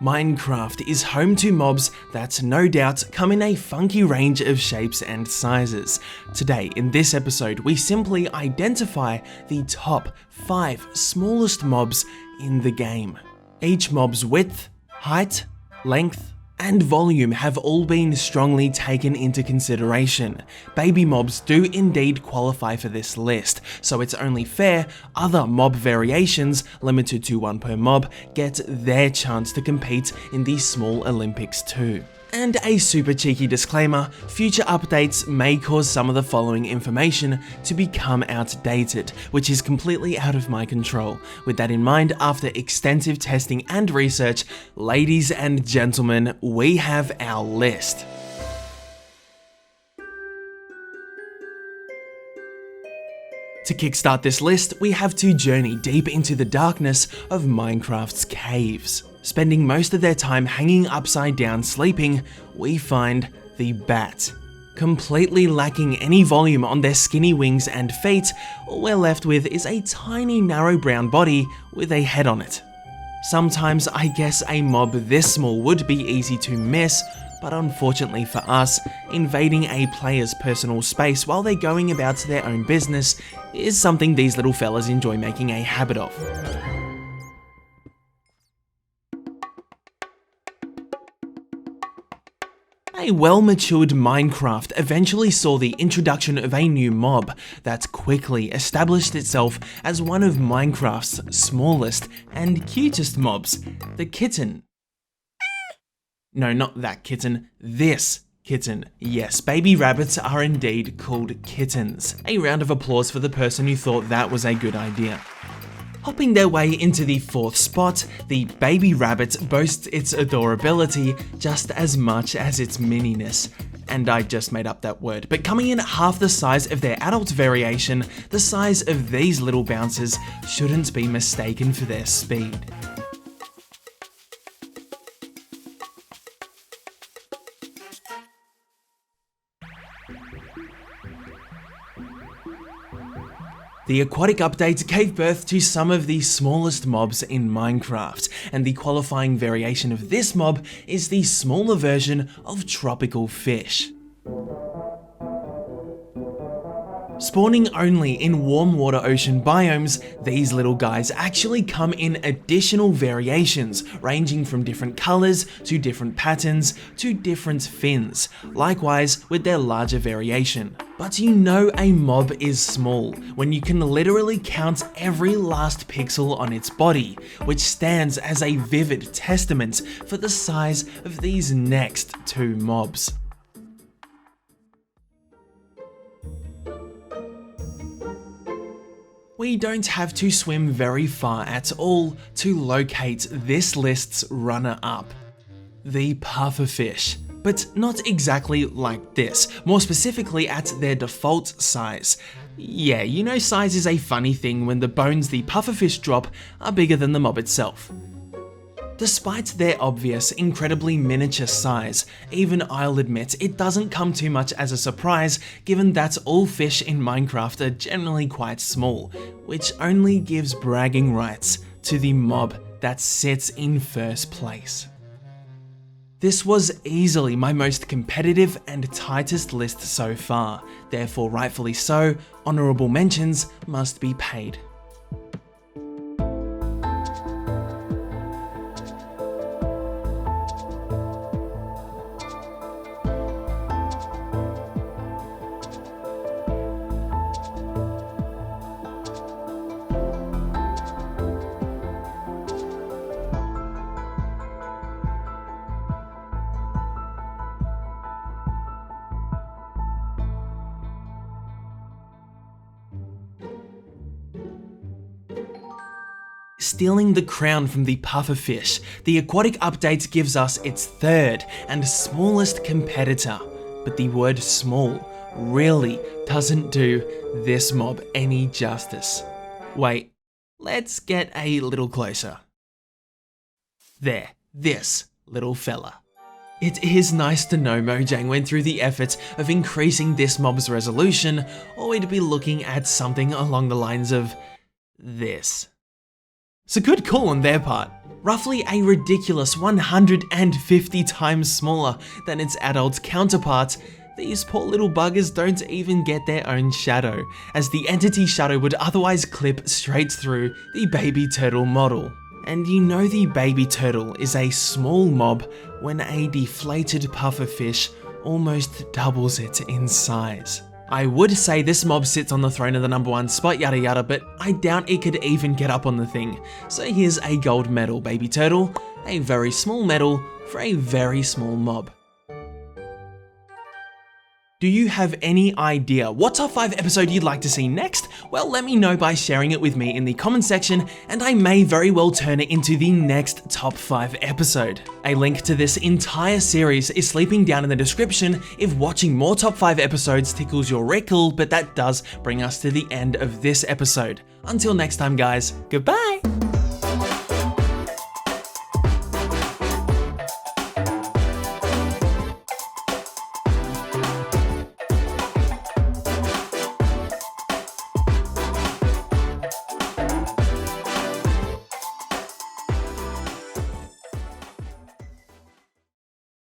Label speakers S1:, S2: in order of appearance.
S1: Minecraft is home to mobs that no doubt come in a funky range of shapes and sizes. Today, in this episode, we simply identify the top 5 smallest mobs in the game. Each mob's width, height, length, and volume have all been strongly taken into consideration. Baby mobs do indeed qualify for this list, so it's only fair other mob variations, limited to 1 per mob, get their chance to compete in the Small Olympics too. And a super cheeky disclaimer, future updates may cause some of the following information to become outdated, which is completely out of my control. With that in mind, after extensive testing and research, ladies and gentlemen, we have our list. To kickstart this list, we have to journey deep into the darkness of Minecraft's caves. Spending most of their time hanging upside down sleeping, we find the bat. Completely lacking any volume on their skinny wings and feet, all we're left with is a tiny narrow brown body with a head on it. Sometimes I guess a mob this small would be easy to miss, but unfortunately for us, invading a player's personal space while they're going about their own business is something these little fellas enjoy making a habit of. A well-matured Minecraft eventually saw the introduction of a new mob that quickly established itself as one of Minecraft's smallest and cutest mobs, the Kitten. No, not that kitten, this kitten. Yes, baby rabbits are indeed called kittens. A round of applause for the person who thought that was a good idea. Hopping their way into the 4th spot, the baby rabbit boasts its adorability just as much as its mininess. And I just made up that word, but coming in at half the size of their adult variation, the size of these little bouncers shouldn't be mistaken for their speed. The aquatic update gave birth to some of the smallest mobs in Minecraft, and the qualifying variation of this mob is the smaller version of tropical fish. Spawning only in warm water ocean biomes, these little guys actually come in additional variations, ranging from different colours to different patterns to different fins, likewise with their larger variation. But you know a mob is small when you can literally count every last pixel on its body, which stands as a vivid testament for the size of these next 2 mobs. We don't have to swim very far at all to locate this list's runner-up, the pufferfish. But not exactly like this, more specifically at their default size. Yeah, you know size is a funny thing when the bones the pufferfish drop are bigger than the mob itself. Despite their obvious, incredibly miniature size, even I'll admit it doesn't come too much as a surprise given that all fish in Minecraft are generally quite small, which only gives bragging rights to the mob that sits in first place. This was easily my most competitive and tightest list so far, therefore rightfully so, honourable mentions must be paid. Stealing the crown from the pufferfish, the aquatic update gives us its 3rd and smallest competitor, but the word small really doesn't do this mob any justice. Wait, let's get a little closer. There, this little fella. It is nice to know Mojang went through the effort of increasing this mob's resolution, or we'd be looking at something along the lines of this. So good call on their part. Roughly a ridiculous 150 times smaller than its adult counterparts, these poor little buggers don't even get their own shadow, as the entity shadow would otherwise clip straight through the baby turtle model. And you know the baby turtle is a small mob when a deflated pufferfish almost doubles it in size. I would say this mob sits on the throne of the #1 spot, yada yada, but I doubt it could even get up on the thing. So here's a gold medal, baby turtle, a very small medal for a very small mob. Do you have any idea what top 5 episode you'd like to see next? Well, let me know by sharing it with me in the comment section, and I may very well turn it into the next top 5 episode. A link to this entire series is sleeping down in the description if watching more top 5 episodes tickles your rickle, but that does bring us to the end of this episode. Until next time guys, goodbye!